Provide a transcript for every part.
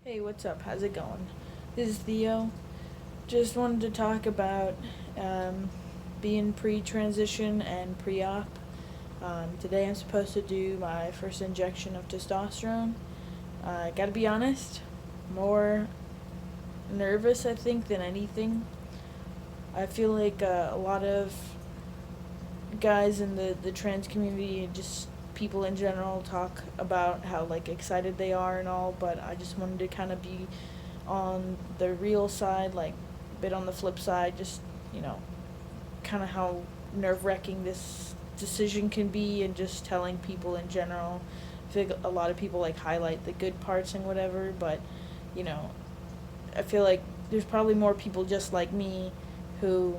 Hey, what's up? How's it going? This is Theo. Just wanted to talk about um, being pre-transition and pre-op. Today I'm supposed to do my first injection of testosterone. Gotta be honest, more nervous I think than anything. I feel like a lot of guys in the trans community and just people in general talk about how like excited they are and all, but I just wanted to kind of be on the real side, like a bit on the flip side, just you know, kind of how nerve-wracking this decision can be, and just telling people in general. I feel like a lot of people like highlight the good parts and whatever, but you know, I feel like there's probably more people just like me who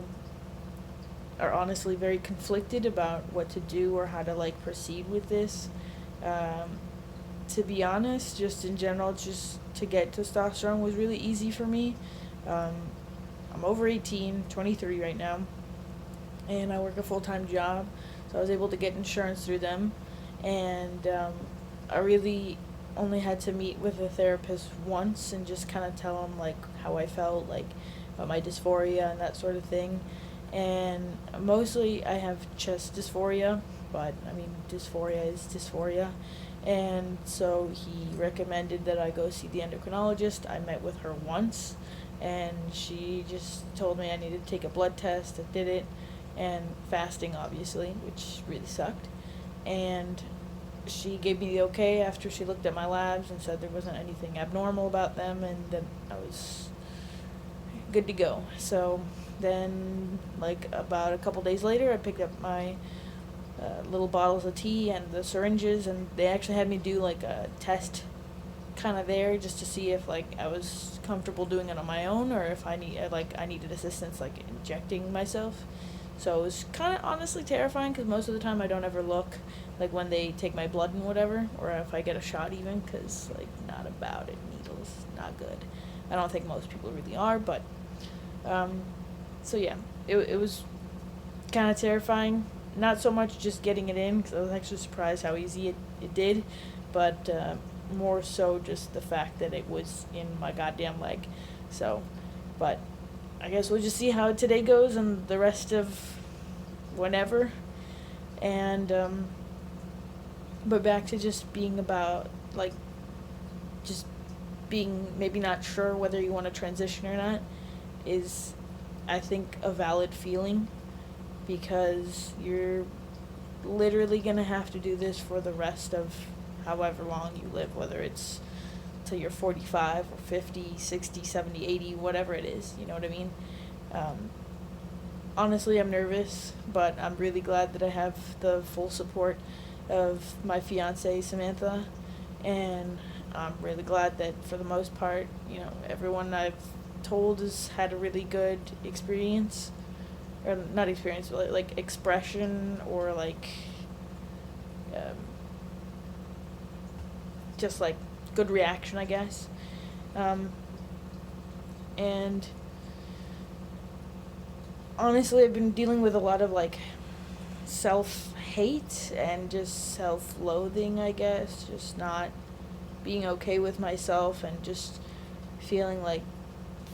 are honestly very conflicted about what to do or how to like proceed with this. Um, to be honest, just in general, just to get testosterone was really easy for me. Um, I'm over 18, 23 right now, and I work a full time job, so I was able to get insurance through them. And I really only had to meet with a therapist once and just kind of tell him like how I felt, like about my dysphoria and that sort of thing. And mostly I have chest dysphoria, but I mean, dysphoria is dysphoria. And so he recommended that I go see the endocrinologist. I met with her once, and she just told me I needed to take a blood test. I did it, and fasting, obviously, which really sucked. And she gave me the okay after she looked at my labs and said there wasn't anything abnormal about them and that I was good to go. So then, like, about a couple days later, I picked up my little bottles of tea and the syringes, and they actually had me do like a test kind of there just to see if like I was comfortable doing it on my own or if I needed assistance like injecting myself. So it was kind of honestly terrifying because most of the time I don't ever look like when they take my blood and whatever, or if I get a shot even, because like not about it, needles not good. I don't think most people really are, but um, so yeah, it was kind of terrifying. Not so much just getting it in, because I was actually surprised how easy it did, but more so just the fact that it was in my goddamn leg. So, but I guess we'll just see how today goes and the rest of whenever. And, but back to just being about, like, just being maybe not sure whether you want to transition or not is, I think, a valid feeling, because you're literally going to have to do this for the rest of however long you live, whether it's till you're 45 or 50, 60, 70, 80, whatever it is, you know what I mean? Um, Honestly, I'm nervous, but I'm really glad that I have the full support of my fiance, Samantha, and I'm really glad that for the most part, you know, everyone I've told has had a really good experience, or not experience, but like expression, or like um, just like good reaction, I guess. Um, and honestly, I've been dealing with a lot of like self hate and just self loathing, I guess. Just not being okay with myself and just feeling like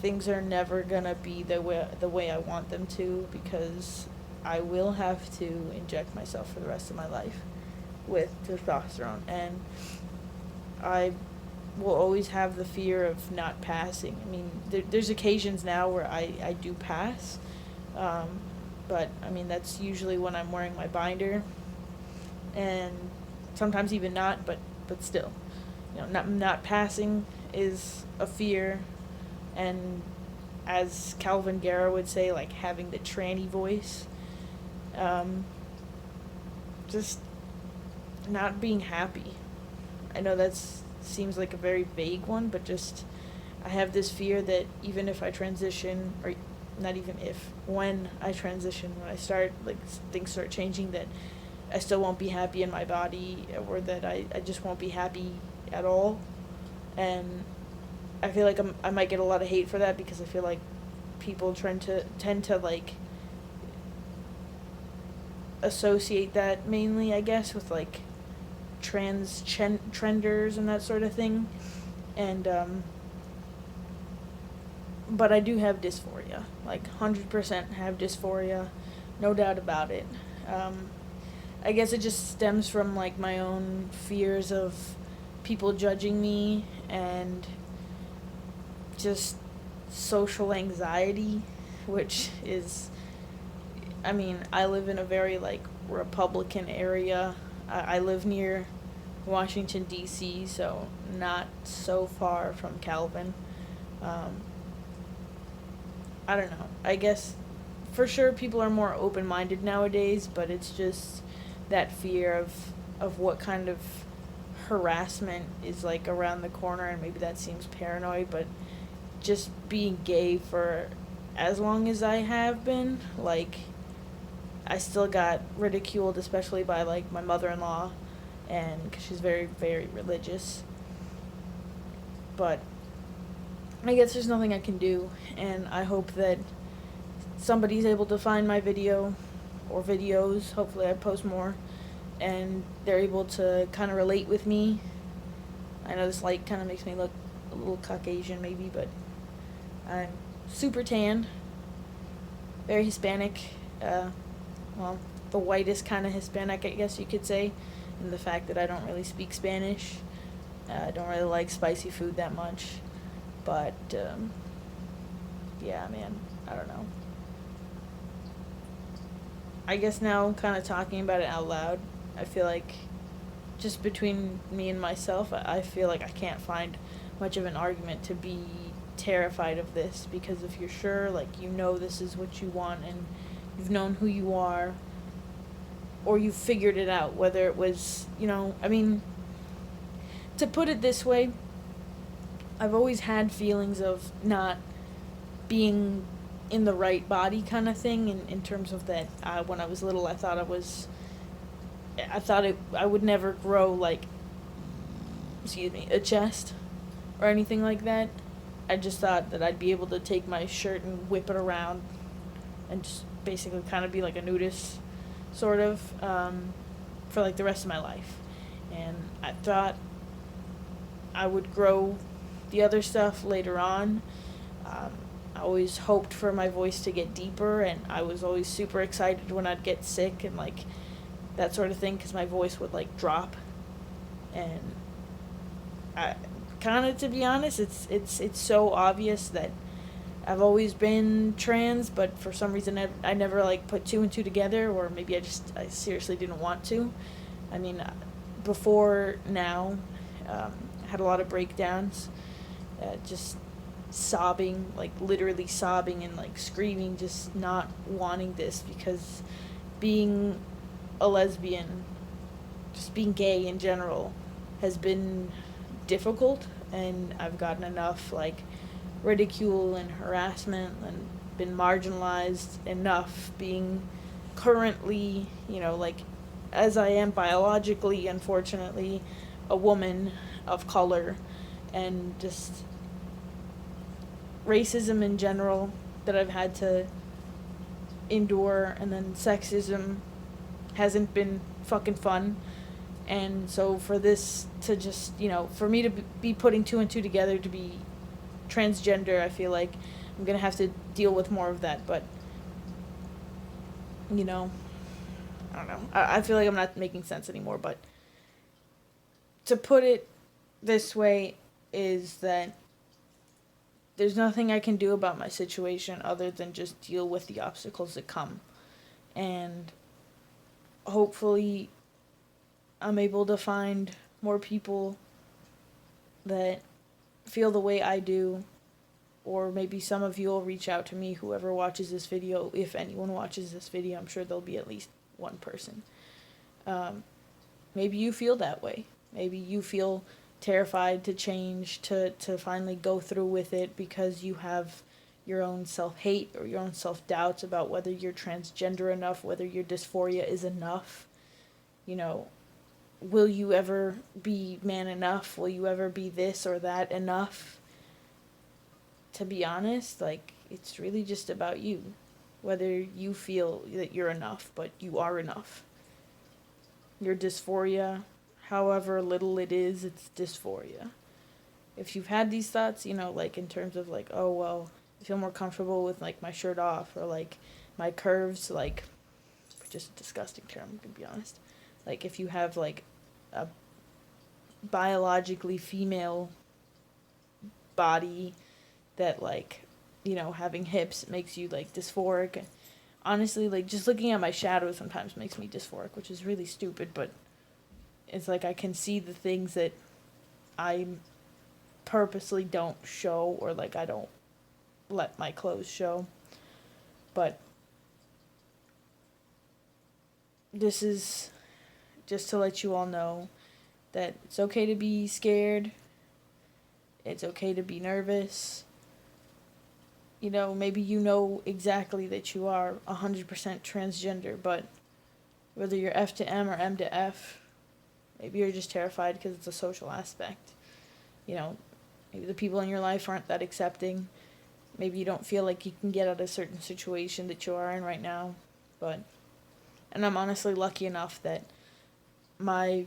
things are never gonna be the way I want them to, because I will have to inject myself for the rest of my life with testosterone, and I will always have the fear of not passing. I mean, there's occasions now where I do pass, um, but I mean that's usually when I'm wearing my binder, and sometimes even not. But still, you know, not passing is a fear, and as Calvin Guerra would say, like having the tranny voice, um, just not being happy. I know that's seems like a very vague one, but just I have this fear that even if I transition, or not even if, when I transition, when I start, like, things start changing, that I still won't be happy in my body, or that I just won't be happy at all. And I feel like I might get a lot of hate for that, because I feel like people tend to like associate that mainly, I guess, with like trenders and that sort of thing. And but I do have dysphoria. Like 100% have dysphoria, no doubt about it. Um, I guess it just stems from like my own fears of people judging me and just social anxiety, which is, I mean, I live in a very like Republican area. I live near Washington D.C., so not so far from Calvin. Um, I don't know. I guess for sure people are more open minded nowadays, but it's just that fear of what kind of harassment is like around the corner, and maybe that seems paranoid, but just being gay for as long as I have been, like I still got ridiculed, especially by like my mother-in-law, and because she's very very religious. But I guess there's nothing I can do, and I hope that somebody's able to find my video or videos. Hopefully, I post more, and they're able to kind of relate with me. I know this light kind of makes me look a little Caucasian, maybe, but I'm super tan, very Hispanic. Uh, well, the whitest kind of Hispanic, I guess you could say, and the fact that I don't really speak Spanish. I don't really like spicy food that much, but yeah, man, I don't know. I guess now, kind of talking about it out loud, I feel like just between me and myself, I feel like I can't find much of an argument to be terrified of this, because if you're sure, like, you know this is what you want and you've known who you are, or you've figured it out, whether it was, I mean, to put it this way, I've always had feelings of not being in the right body kind of thing, in terms of that, when I was little, I would never grow, like, excuse me, a chest or anything like that. I just thought that I'd be able to take my shirt and whip it around and just basically kind of be like a nudist, sort of, for like the rest of my life. And I thought I would grow the other stuff later on. Um, I always hoped for my voice to get deeper, and I was always super excited when I'd get sick and like that sort of thing, because my voice would like drop. And I kind of, to be honest, it's so obvious that I've always been trans, but for some reason I never like put two and two together, or maybe I seriously didn't want to. I mean, before now, I had a lot of breakdowns, just sobbing, like literally sobbing and like screaming, just not wanting this, because being a lesbian, just being gay in general, has been difficult, and I've gotten enough like ridicule and harassment and been marginalized enough being currently, like, as I am biologically, unfortunately, a woman of color, and just racism in general that I've had to endure, and then sexism hasn't been fucking fun. And so for this to just, for me to be putting two and two together to be transgender, I feel like I'm going to have to deal with more of that. But, I don't know. I feel like I'm not making sense anymore. But to put it this way is that there's nothing I can do about my situation other than just deal with the obstacles that come. And hopefully I'm able to find more people that feel the way I do, or maybe some of you will reach out to me, whoever watches this video. If anyone watches this video, I'm sure there'll be at least one person. Maybe you feel that way. Maybe you feel terrified to change, to finally go through with it, because you have your own self-hate or your own self-doubts about whether you're transgender enough, whether your dysphoria is enough. Will you ever be man enough? Will you ever be this or that enough? To be honest, like, it's really just about you. Whether you feel that you're enough, but you are enough. Your dysphoria, however little it is, it's dysphoria. If you've had these thoughts, like in terms of like, oh, well, feel more comfortable with like my shirt off, or like my curves, like, just a disgusting term, to be honest. Like if you have like a biologically female body that, like, having hips makes you like dysphoric. Honestly, like just looking at my shadow sometimes makes me dysphoric, which is really stupid, but it's like I can see the things that I purposely don't show, or like I don't let my clothes show. But this is just to let you all know that it's okay to be scared. It's okay to be nervous. Maybe exactly that you are 100% transgender, but whether you're F to M or M to F, maybe you're just terrified because it's a social aspect. Maybe the people in your life aren't that accepting. Maybe you don't feel like you can get out of a certain situation that you are in right now. And I'm honestly lucky enough that my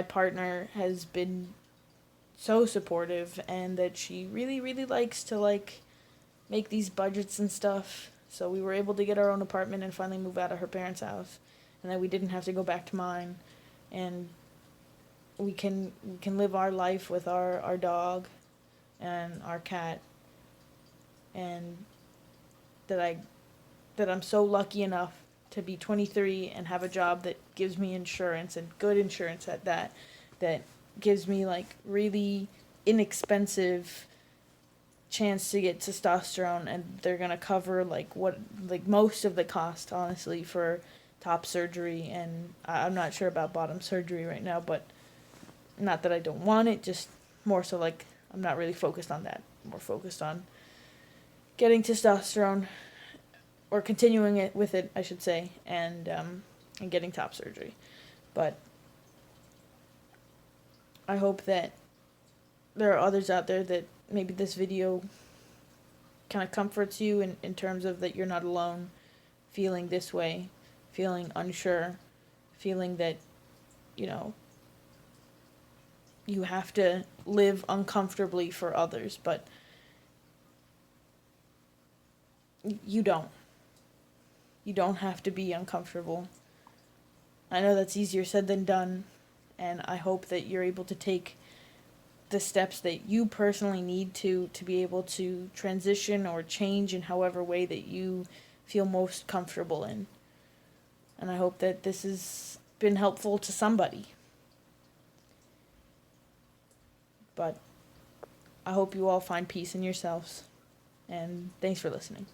partner has been so supportive, and that she really, really likes to like make these budgets and stuff. So we were able to get our own apartment and finally move out of her parents' house, and then we didn't have to go back to mine, and we can live our life with our dog and our cat, and that I'm so lucky enough to be 23 and have a job that gives me insurance, and good insurance at that gives me like really inexpensive chance to get testosterone, and they're gonna cover like most of the cost, honestly, for top surgery. And I'm not sure about bottom surgery right now, but not that I don't want it, just more so like I'm not really focused on that. I'm more focused on getting testosterone, or continuing it with it, I should say, and getting top surgery. But I hope that there are others out there that maybe this video kind of comforts you in terms of that you're not alone feeling this way, feeling unsure, feeling that, you have to live uncomfortably for others, but you don't. You don't have to be uncomfortable. I know that's easier said than done, and I hope that you're able to take the steps that you personally need to be able to transition or change in however way that you feel most comfortable in. And I hope that this has been helpful to somebody. But I hope you all find peace in yourselves. And thanks for listening.